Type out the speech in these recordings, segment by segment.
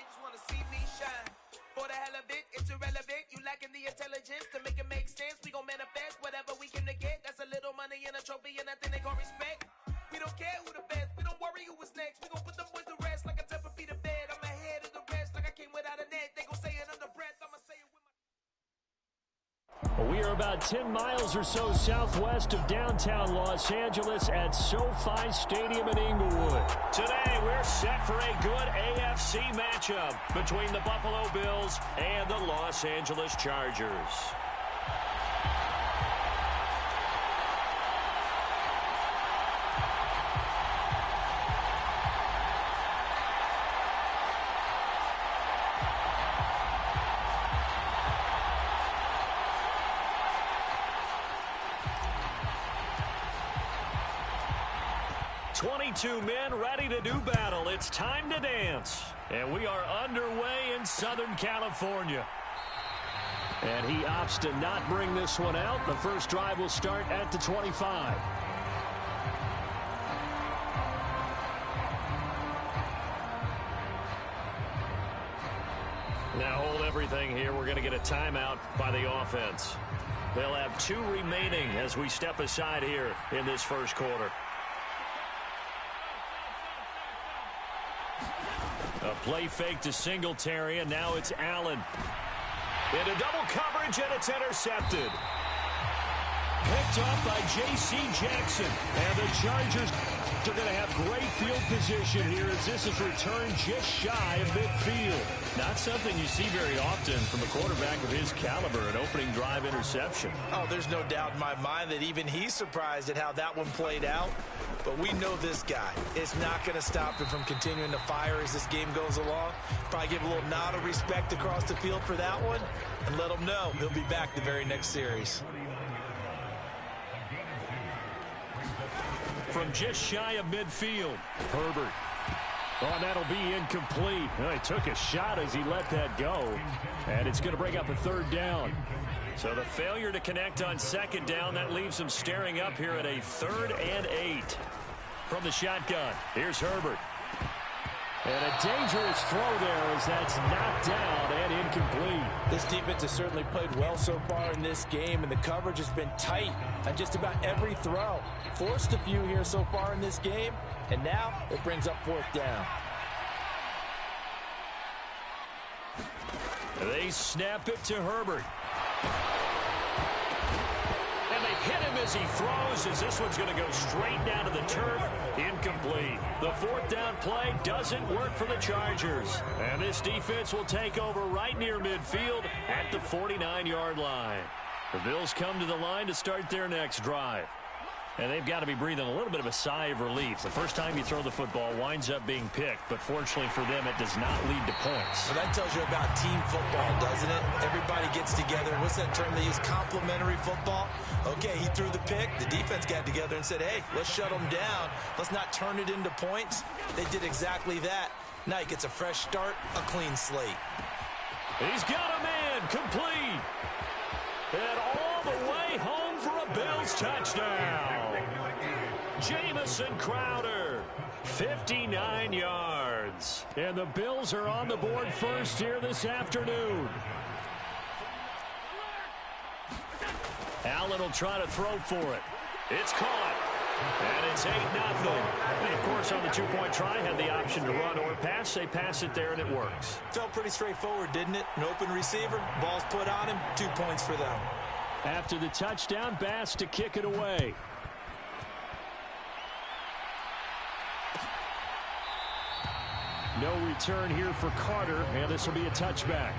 they just want to see me shine. For the hell of it, it's irrelevant. You lacking the intelligence to make it make sense. We gon' manifest whatever we came to get. That's a little money and a trophy and nothing they call respect. We don't care who the best. We don't worry who was next. We gon' put them boys to rest like a temper feet of bed. I'm ahead of the rest like I came without a net. They gon' say it under breath. I'ma say it with my... We are about 10 miles or so southwest of downtown Los Angeles at SoFi Stadium in Inglewood. Today, we're set for a good AFC matchup between the Buffalo Bills and the Los Angeles Chargers. Two men ready to do battle. It's time to dance. And we are underway in Southern California. And he opts to not bring this one out. The first drive will start at the 25. Now hold everything here. We're going to get a timeout by the offense. They'll have 2 remaining as we step aside here in this first quarter. A play fake to Singletary, and now it's Allen. Into double coverage, and it's intercepted. Picked off by J.C. Jackson. And the Chargers are going to have great field position here as this is returned just shy of midfield. Not something you see very often from a quarterback of his caliber, an opening drive interception. Oh, there's no doubt in my mind that even he's surprised at how that one played out. But we know this guy. It's not going to stop him from continuing to fire as this game goes along. Probably give a little nod of respect across the field for that one and let him know he'll be back the very next series. From just shy of midfield, Herbert. Oh, that'll be incomplete. Well, he took a shot as he let that go. And it's going to bring up a third down. So the failure to connect on second down, that leaves him staring up here at a 3rd and 8. From the shotgun, here's Herbert. And a dangerous throw there as that's knocked down and incomplete. This defense has certainly played well so far in this game, and the coverage has been tight on just about every throw. Forced a few here so far in this game, and now it brings up 4th down. They snap it to Herbert. And they hit him as he throws, as this one's going to go straight down to the turf. Incomplete. The 4th down play doesn't work for the Chargers. And this defense will take over right near midfield at the 49-yard line. The Bills come to the line to start their next drive. And they've got to be breathing a little bit of a sigh of relief. The first time you throw the football winds up being picked, but fortunately for them, it does not lead to points. Well, that tells you about team football, doesn't it? Everybody gets together. What's that term they use? Complementary football? Okay, he threw the pick. The defense got together and said, hey, let's shut them down. Let's not turn it into points. They did exactly that. Now he gets a fresh start, a clean slate. He's got a man complete. And all the way home for a Bills touchdown. Jamison Crowder, 59 yards. And the Bills are on the board first here this afternoon. Allen will try to throw for it. It's caught. And it's 8-0. And, of course, on the 2-point try, had the option to run or pass. They pass it there, and it works. Felt pretty straightforward, didn't it? An open receiver, ball's put on him, 2 points for them. After the touchdown, Bass to kick it away. No return here for Carter, and this will be a touchback.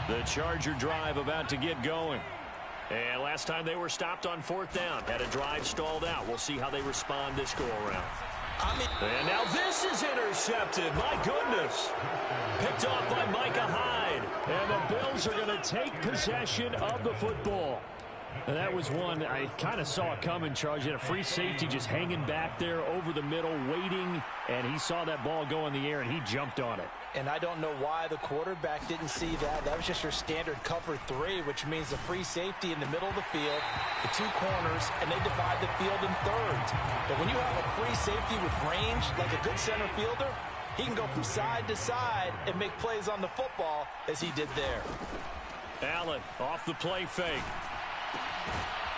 The Charger drive about to get going. And last time they were stopped on 4th down. Had a drive stalled out. We'll see how they respond this go-around. And now this is intercepted. My goodness. Picked off by Micah Hyde. And the Bills are going to take possession of the football. That was one I kind of saw coming, Charge. He had a free safety just hanging back there over the middle, waiting, and he saw that ball go in the air, and he jumped on it. And I don't know why the quarterback didn't see that. That was just your standard cover 3, which means the free safety in the middle of the field, the 2 corners, and they divide the field in thirds. But when you have a free safety with range, like a good center fielder, he can go from side to side and make plays on the football as he did there. Allen off the play fake.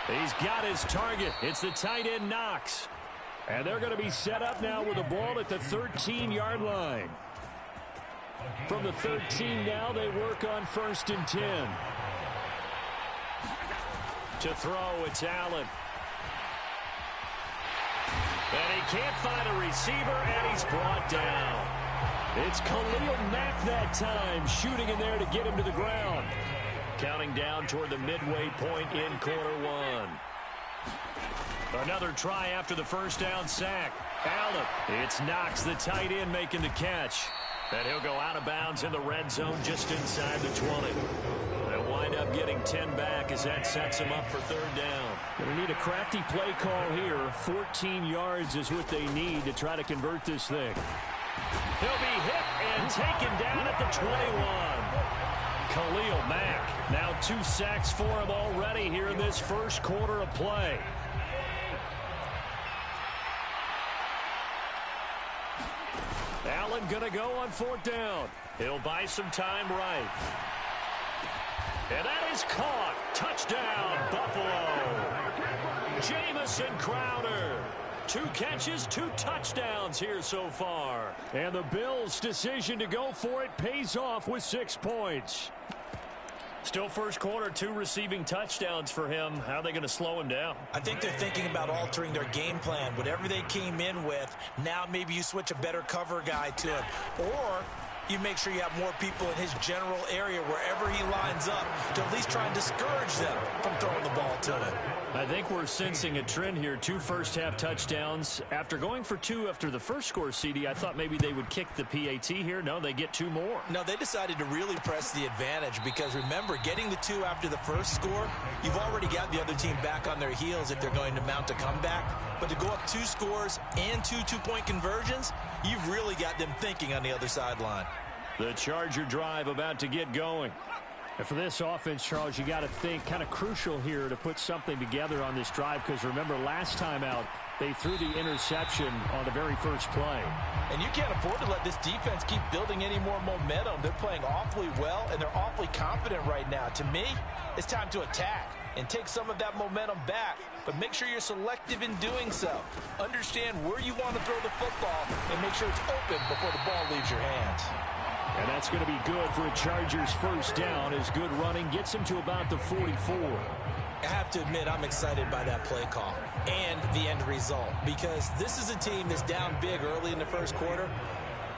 He's got his target. It's the tight end Knox. And they're going to be set up now with the ball at the 13-yard line. From the 13 now, they work on 1st and 10. To throw, it's Allen. And he can't find a receiver, and he's brought down. It's Khalil Mack that time, shooting in there to get him to the ground. Counting down toward the midway point in quarter 1. Another try after the first down sack. Allen. It's Knox, the tight end, making the catch. And he'll go out of bounds in the red zone just inside the 20. They'll wind up getting 10 back as that sets him up for 3rd down. Going to need a crafty play call here. 14 yards is what they need to try to convert this thing. He'll be hit and taken down at the 21. Khalil Mack. Now 2 sacks for him already here in this first quarter of play. Allen going to go on 4th down. He'll buy some time right. And that is caught. Touchdown, Buffalo. Jamison Crowder. 2 catches, 2 touchdowns here so far. And the Bills' decision to go for it pays off with 6 points. Still first quarter, 2 receiving touchdowns for him. How are they going to slow him down? I think they're thinking about altering their game plan. Whatever they came in with, now maybe you switch a better cover guy to him. Or you make sure you have more people in his general area wherever he lines up to at least try and discourage them from throwing the ball to him. I think we're sensing a trend here. 2 first-half touchdowns. After going for 2 after the first score, CD, I thought maybe they would kick the PAT here. No, they get 2 more. No, they decided to really press the advantage because, remember, getting the 2 after the first score, you've already got the other team back on their heels if they're going to mount a comeback. But to go up 2 scores and 2 two-point conversions, you've really got them thinking on the other sideline. The Charger drive about to get going. And for this offense, Charles, you got to think kind of crucial here to put something together on this drive because remember last time out they threw the interception on the very first play. And you can't afford to let this defense keep building any more momentum. They're playing awfully well and they're awfully confident right now. To me, it's time to attack and take some of that momentum back. But make sure you're selective in doing so. Understand where you want to throw the football and make sure it's open before the ball leaves your hands. And that's going to be good for a Chargers first down as good running gets him to about the 44. I have to admit, I'm excited by that play call and the end result because this is a team that's down big early in the first quarter,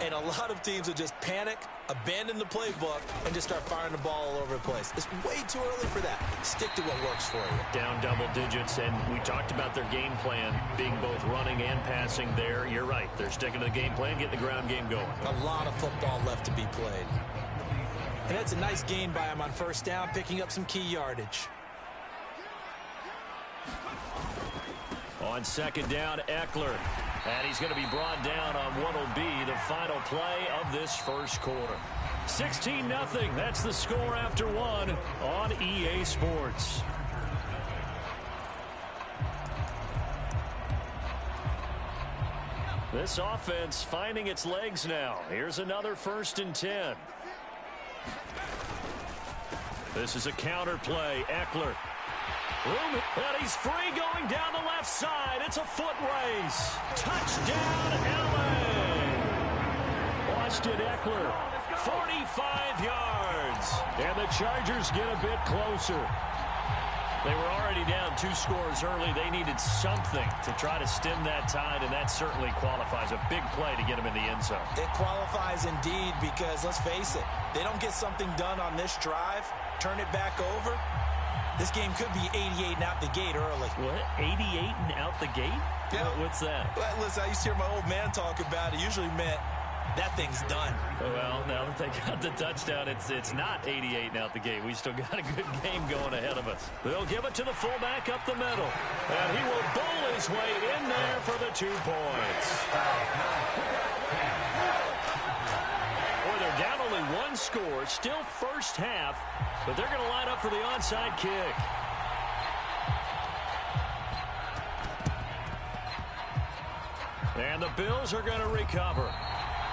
and a lot of teams will just panic, abandon the playbook, and just start firing the ball all over the place. It's way too early for that. Stick to what works for you. Down double digits, and we talked about their game plan being both running and passing there. You're right. They're sticking to the game plan, getting the ground game going. A lot of football left to be played. And that's a nice gain by him on first down, picking up some key yardage. On second down, Eckler. And he's going to be brought down on what will be the final play of this first quarter. 16-0. That's the score after 1 on EA Sports. This offense finding its legs now. Here's another 1st and 10. This is a counter play. Eckler. And he's free going down the left side. It's a foot race. Touchdown, LA. Austin Eckler, 45 yards. And the Chargers get a bit closer. They were already down 2 scores early. They needed something to try to stem that tide, and that certainly qualifies. A big play to get them in the end zone. It qualifies indeed because, let's face it, they don't get something done on this drive, turn it back over, this game could be 88 and out the gate early. What? 88 and out the gate? Yeah. What's that? Well, listen, I used to hear my old man talk about it. Usually meant that thing's done. Well, now that they got the touchdown, it's not 88 now at the game. We still got a good game going ahead of us. They'll give it to the fullback up the middle. And he will bowl his way in there for the 2 points. Boy, they're down only 1 score. Still first half, but they're going to line up for the onside kick. And the Bills are going to recover.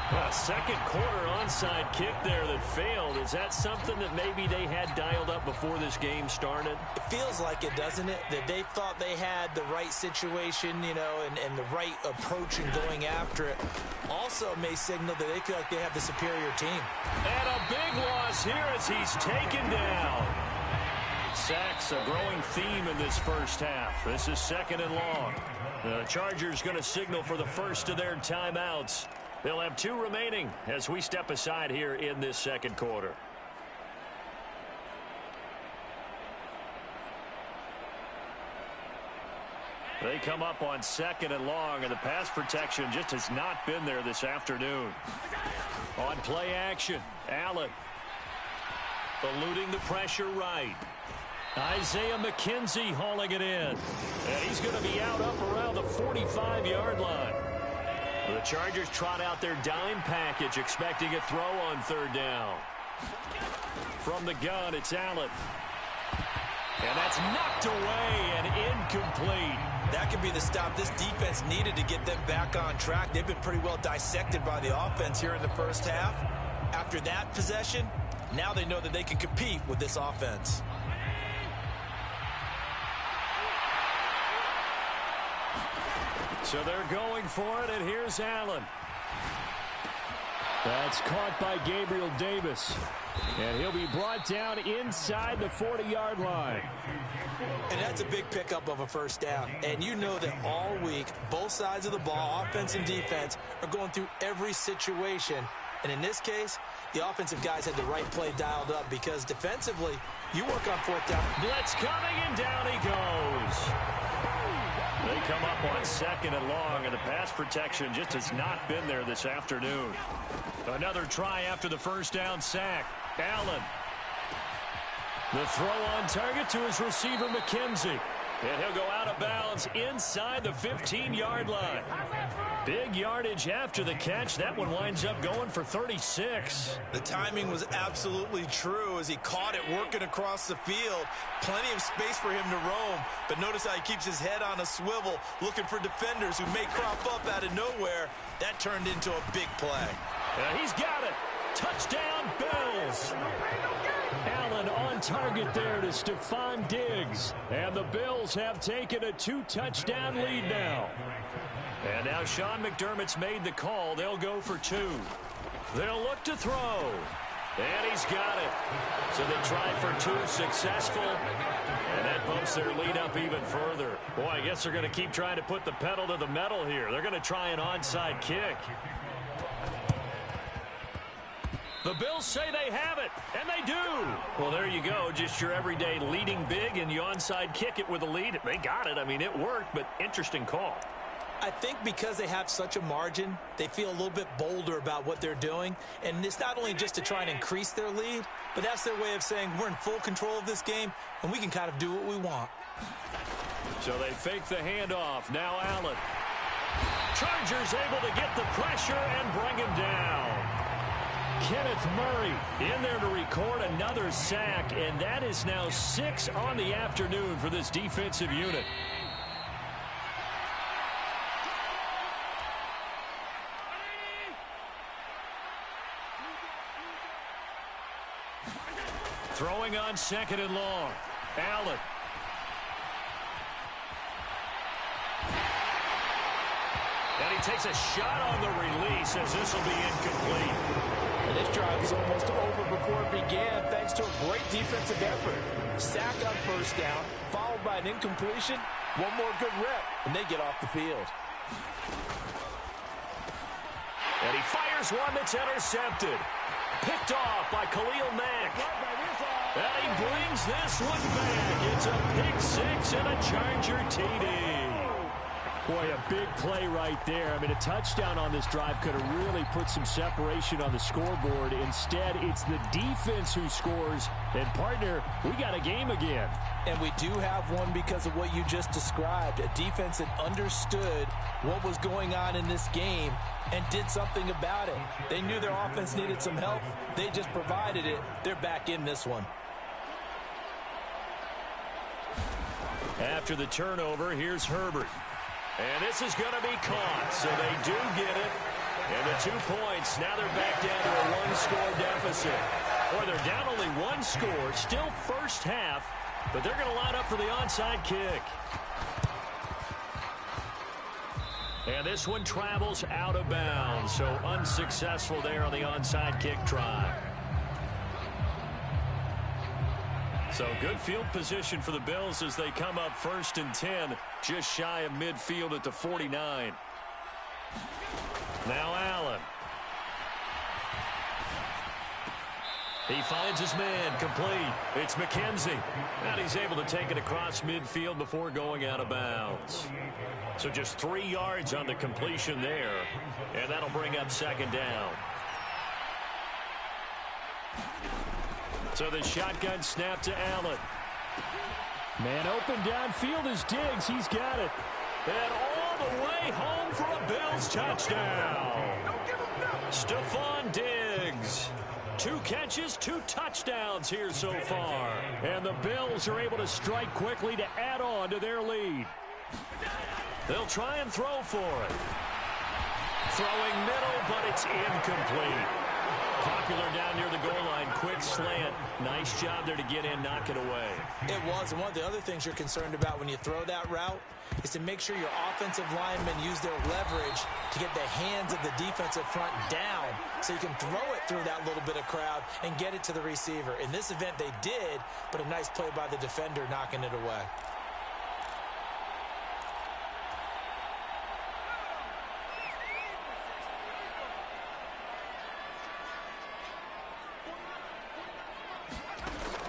A second quarter onside kick there that failed. Is that something that maybe they had dialed up before this game started? It feels like it, doesn't it? That they thought they had the right situation, you know, and the right approach in going after it. Also may signal that they feel like they have the superior team. And a big loss here as he's taken down. Sacks a growing theme in this first half. This is 2nd and long. The Chargers going to signal for the first of their timeouts. They'll have 2 remaining as we step aside here in this second quarter. They come up on 2nd and long, and the pass protection just has not been there this afternoon. On play action, Allen eluding the pressure right. Isaiah McKenzie hauling it in. And he's going to be out up around the 45-yard line. The Chargers trot out their dime package, expecting a throw on 3rd down. From the gun, it's Allen. And that's knocked away and incomplete. That could be the stop this defense needed to get them back on track. They've been pretty well dissected by the offense here in the first half. After that possession, now they know that they can compete with this offense. So they're going for it, and here's Allen. That's caught by Gabriel Davis. And he'll be brought down inside the 40-yard line. And that's a big pickup of a first down. And you know that all week, both sides of the ball, offense and defense, are going through every situation. And in this case, the offensive guys had the right play dialed up because defensively, you work on 4th down. Blitz coming, and down he goes. They come up on 2nd and long, and the pass protection just has not been there this afternoon. Another try after the first down sack. Allen. The throw on target to his receiver, McKenzie. And he'll go out of bounds inside the 15-yard line. Big yardage after the catch. That one winds up going for 36. The timing was absolutely true as he caught it working across the field. Plenty of space for him to roam. But notice how he keeps his head on a swivel, looking for defenders who may crop up out of nowhere. That turned into a big play. He's got it. Touchdown, Bills. Allen on target there to Stephon Diggs. And the Bills have taken a 2-touchdown lead now. And now Sean McDermott's made the call. They'll go for 2. They'll look to throw. And he's got it. So they try for 2, successful. And that bumps their lead up even further. Boy, I guess they're going to keep trying to put the pedal to the metal here. They're going to try an onside kick. The Bills say they have it, and they do. Well, there you go. Just your everyday leading big, and you onside kick it with a lead. They got it. I mean, it worked, but interesting call. I think because they have such a margin, they feel a little bit bolder about what they're doing. And it's not only just to try and increase their lead, but that's their way of saying we're in full control of this game, and we can kind of do what we want. So they fake the handoff. Now Allen. Chargers able to get the pressure and bring him down. Kenneth Murray in there to record another sack, and that is now 6 on the afternoon for this defensive unit. Throwing on 2nd and long. Allen. And he takes a shot on the release as this will be incomplete. And this drive is almost over before it began thanks to a great defensive effort. Sack on first down, followed by an incompletion. One more good rep, and they get off the field. And he fires one that's intercepted. Picked off by Khalil Mack. And he brings this one back. It's a pick 6 and a Charger TD. Boy, a big play right there. I mean, a touchdown on this drive could have really put some separation on the scoreboard. Instead, it's the defense who scores. And, partner, we got a game again. And we do have one because of what you just described. A defense that understood what was going on in this game and did something about it. They knew their offense needed some help. They just provided it. They're back in this one. After the turnover, here's Herbert. And this is going to be caught, so they do get it. And the 2 points, now they're back down to a one-score deficit. Or they're down only one score, still first half, but they're going to line up for the onside kick. And this one travels out of bounds, so unsuccessful there on the onside kick try. So good field position for the Bills as they come up 1st and 10, just shy of midfield at the 49. Now Allen. He finds his man, complete. It's McKenzie. And he's able to take it across midfield before going out of bounds. So just 3 yards on the completion there, and that'll bring up 2nd down. So the shotgun snap to Allen. Man open downfield is Diggs. He's got it. And all the way home for a Bills touchdown. Stephon Diggs. 2 catches, 2 touchdowns here so far. And the Bills are able to strike quickly to add on to their lead. They'll try and throw for it. Throwing middle, but it's incomplete. Popular down near the goal line. Quick slant. Nice job there to get in, knock it away. It was. And one of the other things you're concerned about when you throw that route is to make sure your offensive linemen use their leverage to get the hands of the defensive front down so you can throw it through that little bit of crowd and get it to the receiver. In this event, they did, but a nice play by the defender knocking it away.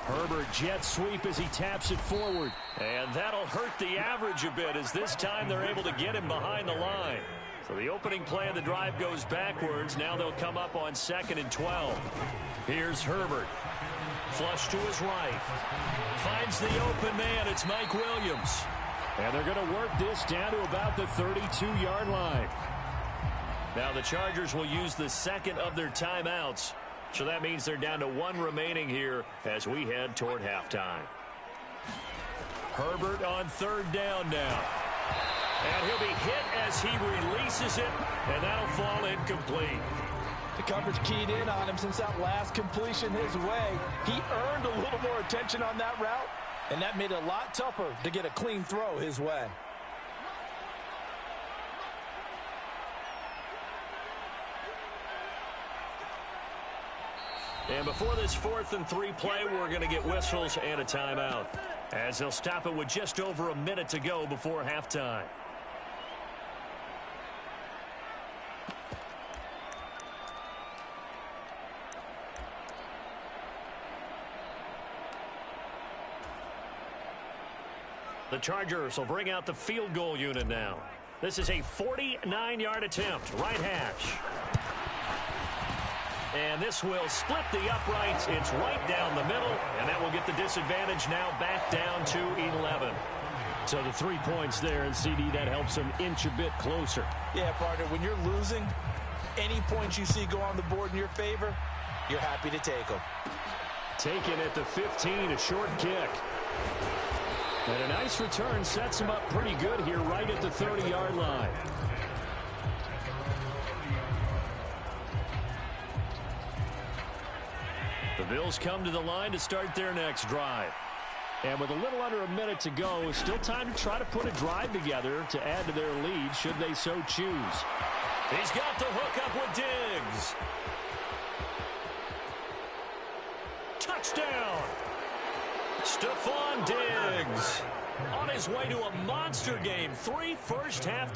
Herbert jet sweep as he taps it forward. And that'll hurt the average a bit as this time they're able to get him behind the line. So the opening play of the drive goes backwards. Now they'll come up on 2nd and 12. Here's Herbert. Flush to his right. Finds the open man. It's Mike Williams. And they're going to work this down to about the 32-yard line. Now the Chargers will use the 2nd of their timeouts. So that means they're down to 1 remaining here as we head toward halftime. Herbert on 3rd down now. And he'll be hit as he releases it, and that'll fall incomplete. The coverage keyed in on him since that last completion his way. He earned a little more attention on that route, and that made it a lot tougher to get a clean throw his way. And before this 4th and 3 play, we're going to get whistles and a timeout, as they'll stop it with just over a minute to go before halftime. The Chargers will bring out the field goal unit now. This is a 49-yard attempt, right hash. And this will split the uprights. It's right down the middle, and that will get the disadvantage now back down to 11. So the 3 points there, and CD, that helps them inch a bit closer. Yeah, partner, when you're losing, any points you see go on the board in your favor, you're happy to take them. Taken at the 15, a short kick. And a nice return sets him up pretty good here right at the 30-yard line. The Bills come to the line to start their next drive. And with a little under a minute to go, still time to try to put a drive together to add to their lead should they so choose. He's got the hook up with Diggs. Touchdown! Stephon Diggs on his way to a monster game. 3 first half.